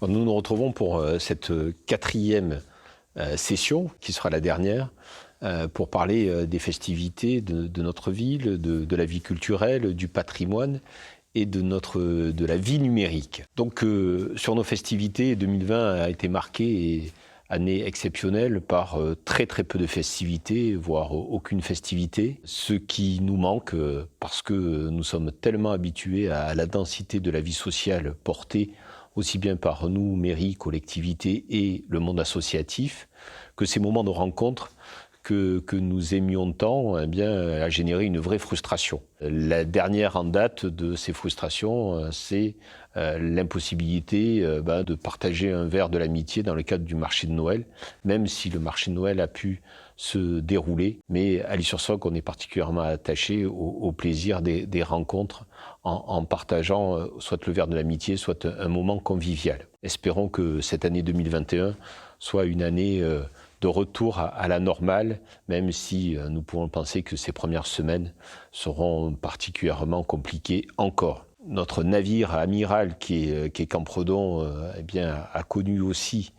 Nous nous retrouvons pour cette quatrième session, qui sera la dernière, pour parler des festivités de notre ville, de la vie culturelle, du patrimoine et de la vie numérique. Donc sur nos festivités, 2020 a été marquée année exceptionnelle par très très peu de festivités, voire aucune festivité, ce qui nous manque parce que nous sommes tellement habitués à la densité de la vie sociale portée aussi bien par nous, mairie, collectivités et le monde associatif, que ces moments de rencontre que nous aimions tant a généré une vraie frustration. La dernière en date de ces frustrations, c'est l'impossibilité de partager un verre de l'amitié dans le cadre du marché de Noël, même si le marché de Noël a pu se dérouler. Mais à l'Issur-Soc, on est particulièrement attaché au plaisir des rencontres en partageant soit le verre de l'amitié, soit un moment convivial. Espérons que cette année 2021 soit une année de retour à la normale, même si nous pouvons penser que ces premières semaines seront particulièrement compliquées encore. Notre navire amiral qui est Campredon a connu aussi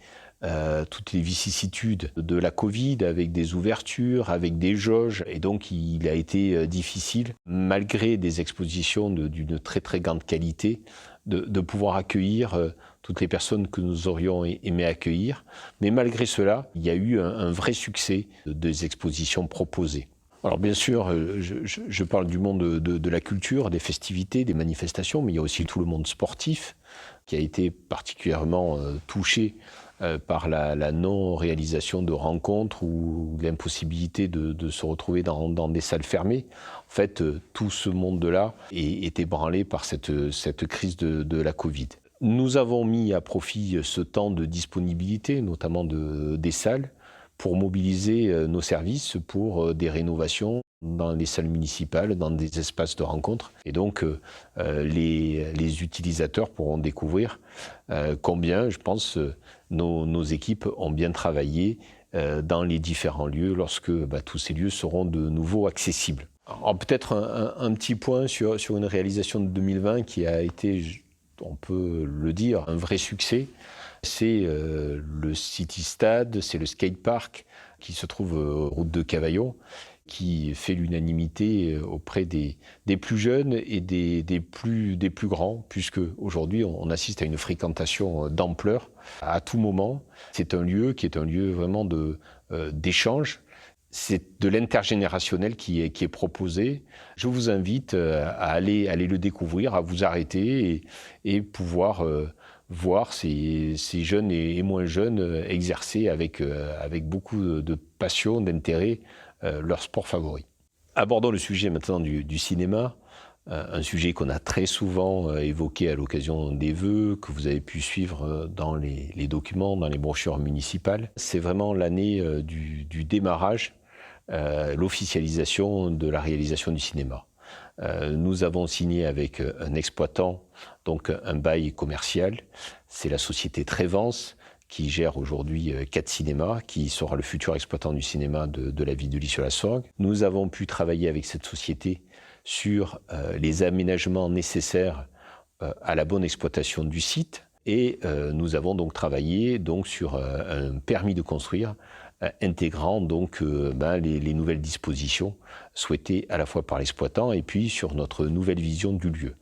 toutes les vicissitudes de la Covid, avec des ouvertures, avec des jauges, et donc il a été difficile, malgré des expositions d'une très très grande qualité, de pouvoir accueillir toutes les personnes que nous aurions aimé accueillir. Mais malgré cela, il y a eu un vrai succès des expositions proposées. Alors bien sûr, je parle du monde de la culture, des festivités, des manifestations, mais il y a aussi tout le monde sportif qui a été particulièrement touché par la non-réalisation de rencontres ou l'impossibilité de se retrouver dans des salles fermées. En fait, tout ce monde-là est ébranlé par cette crise de la Covid. Nous avons mis à profit ce temps de disponibilité, notamment des salles, pour mobiliser nos services pour des rénovations dans les salles municipales, dans des espaces de rencontre. Et donc, les utilisateurs pourront découvrir combien, je pense, nos équipes ont bien travaillé dans les différents lieux lorsque tous ces lieux seront de nouveau accessibles. Alors, peut-être un petit point sur une réalisation de 2020 qui a été, on peut le dire, un vrai succès. C'est le City Stade, c'est le skatepark qui se trouve route de Cavaillon, qui fait l'unanimité auprès des plus jeunes et des plus grands, puisque aujourd'hui on assiste à une fréquentation d'ampleur à tout moment. C'est un lieu qui est un lieu vraiment d'échange. C'est de l'intergénérationnel qui est proposé. Je vous invite à aller le découvrir, à vous arrêter et pouvoir voir ces jeunes et moins jeunes exercer avec beaucoup de passion, d'intérêt, leur sport favori. Abordons le sujet maintenant du cinéma, un sujet qu'on a très souvent évoqué à l'occasion des vœux, que vous avez pu suivre dans les documents, dans les brochures municipales. C'est vraiment l'année du démarrage, l'officialisation de la réalisation du cinéma. Nous avons signé avec un exploitant, donc un bail commercial. C'est la société Trévance qui gère aujourd'hui 4 cinémas, qui sera le futur exploitant du cinéma de la ville de L'Isle-sur-la-Sorgue. Nous avons pu travailler avec cette société sur les aménagements nécessaires à la bonne exploitation du site. Et nous avons donc travaillé sur un permis de construire intégrant les nouvelles dispositions souhaitées à la fois par l'exploitant et puis sur notre nouvelle vision du lieu.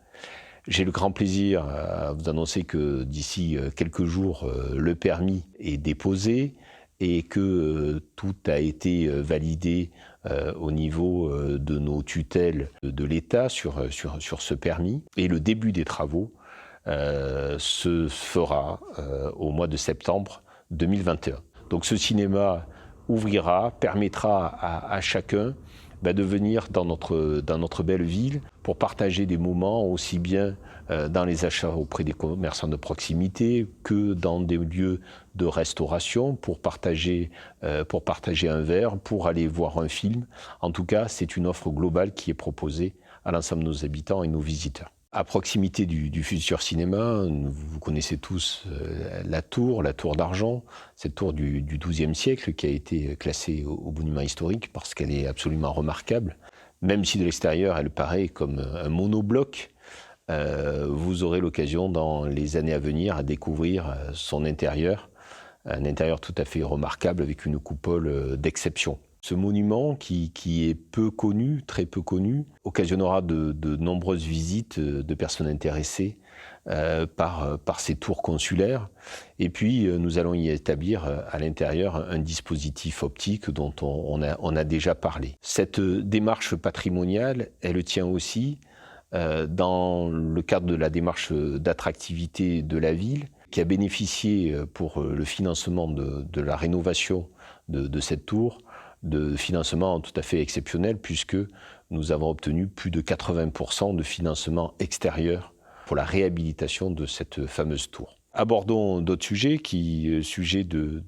J'ai le grand plaisir à vous annoncer que d'ici quelques jours, le permis est déposé et que tout a été validé au niveau de nos tutelles de l'État sur ce permis. Et le début des travaux se fera au mois de septembre 2021. Donc ce cinéma ouvrira, permettra à chacun de venir dans notre belle ville pour partager des moments aussi bien dans les achats auprès des commerçants de proximité que dans des lieux de restauration pour partager un verre, pour aller voir un film. En tout cas, c'est une offre globale qui est proposée à l'ensemble de nos habitants et nos visiteurs. À proximité du futur cinéma, vous connaissez tous la tour d'argent, cette tour du XIIe siècle qui a été classée au monument historique parce qu'elle est absolument remarquable. Même si de l'extérieur elle paraît comme un monobloc, vous aurez l'occasion dans les années à venir à découvrir son intérieur, un intérieur tout à fait remarquable avec une coupole d'exception. Ce monument qui est peu connu, très peu connu, occasionnera de nombreuses visites de personnes intéressées par ces tours consulaires. Et puis, nous allons y établir à l'intérieur un dispositif optique dont on a déjà parlé. Cette démarche patrimoniale, elle tient aussi dans le cadre de la démarche d'attractivité de la ville, qui a bénéficié pour le financement de la rénovation de cette tour, de financement tout à fait exceptionnel, puisque nous avons obtenu plus de 80% de financement extérieur pour la réhabilitation de cette fameuse tour. Abordons d'autres sujets, sujet de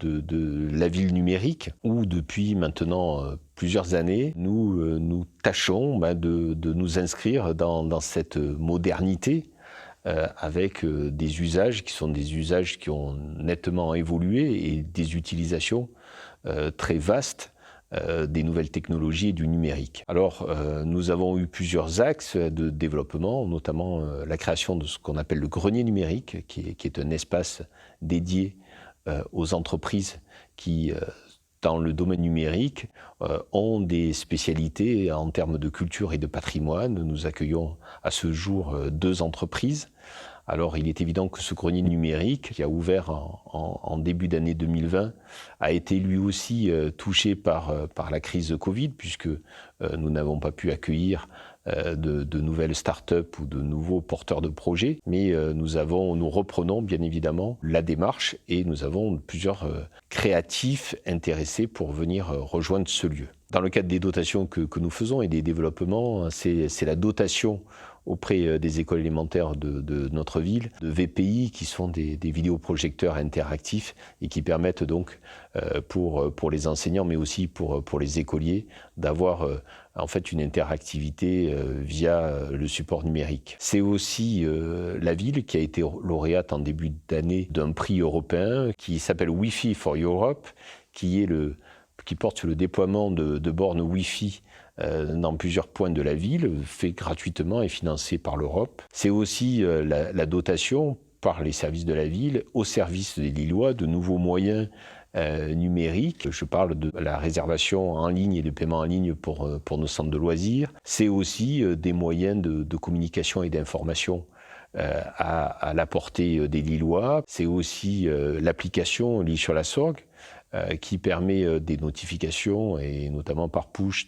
la ville numérique, où depuis maintenant plusieurs années, nous tâchons de nous inscrire dans cette modernité, avec des usages qui sont des usages qui ont nettement évolué et des utilisations très vastes des nouvelles technologies et du numérique. Alors, nous avons eu plusieurs axes de développement, notamment la création de ce qu'on appelle le grenier numérique, qui est un espace dédié aux entreprises qui, dans le domaine numérique, ont des spécialités en termes de culture et de patrimoine. Nous accueillons à ce jour 2 entreprises. Alors, il est évident que ce grenier numérique, qui a ouvert en début d'année 2020, a été lui aussi touché par la crise Covid, puisque nous n'avons pas pu accueillir de nouvelles start-up ou de nouveaux porteurs de projets. Mais nous reprenons bien évidemment la démarche et nous avons plusieurs créatifs intéressés pour venir rejoindre ce lieu. Dans le cadre des dotations que nous faisons et des développements, c'est la dotation auprès des écoles élémentaires de notre ville, de VPI, qui sont des vidéoprojecteurs interactifs et qui permettent donc pour les enseignants, mais aussi pour les écoliers, d'avoir en fait une interactivité via le support numérique. C'est aussi la ville qui a été lauréate en début d'année d'un prix européen qui s'appelle Wi-Fi for Europe, qui porte sur le déploiement de bornes Wi-Fi dans plusieurs points de la ville, fait gratuitement et financé par l'Europe. C'est aussi la dotation par les services de la ville au service des Lillois de nouveaux moyens numériques. Je parle de la réservation en ligne et de paiement en ligne pour nos centres de loisirs. C'est aussi des moyens de communication et d'information à la portée des Lillois. C'est aussi l'application Lille sur la Sorgue, qui permet des notifications et notamment par push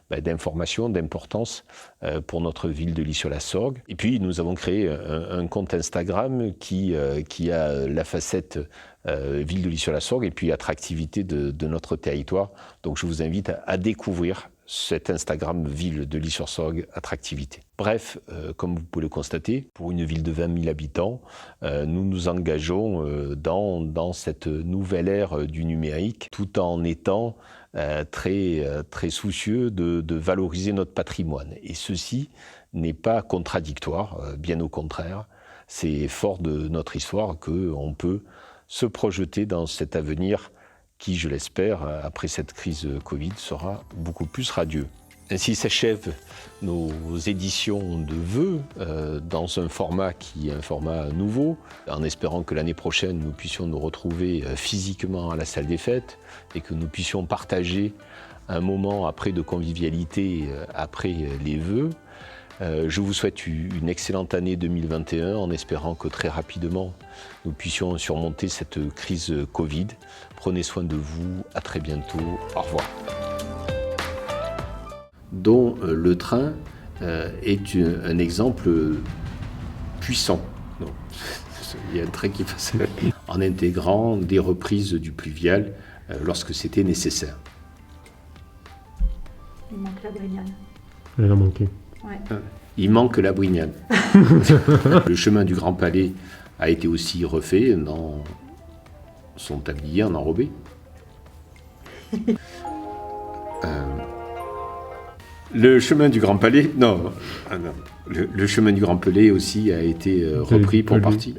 d'informations, d'importance pour notre ville de Lille-sur-la-Sorgue. Et puis nous avons créé un compte Instagram qui a la facette ville de Lille-sur-la-Sorgue et puis attractivité de notre territoire. Donc je vous invite à découvrir cet Instagram ville de Lille-sur-Sorgue attractivité. Bref, comme vous pouvez le constater, pour une ville de 20 000 habitants, nous nous engageons dans cette nouvelle ère du numérique, tout en étant très soucieux de valoriser notre patrimoine. Et ceci n'est pas contradictoire, bien au contraire. C'est fort de notre histoire qu'on peut se projeter dans cet avenir qui, je l'espère, après cette crise Covid, sera beaucoup plus radieux. Ainsi s'achèvent nos éditions de vœux dans un format qui est un format nouveau, en espérant que l'année prochaine, nous puissions nous retrouver physiquement à la salle des fêtes et que nous puissions partager un moment après de convivialité après les vœux. Je vous souhaite une excellente année 2021 en espérant que très rapidement nous puissions surmonter cette crise Covid. Prenez soin de vous, à très bientôt, au revoir. Dont le train est un exemple puissant. Donc, il y a un train qui passe en intégrant des reprises du pluvial lorsque c'était nécessaire. Il manque la Brignane. Elle a manqué. Ouais. Il manque la Brignane. Le chemin du Grand Palais a été aussi refait dans son tablier en enrobé. Le chemin du Grand Palais, non. Le chemin du Grand Palais aussi a été repris pour partie.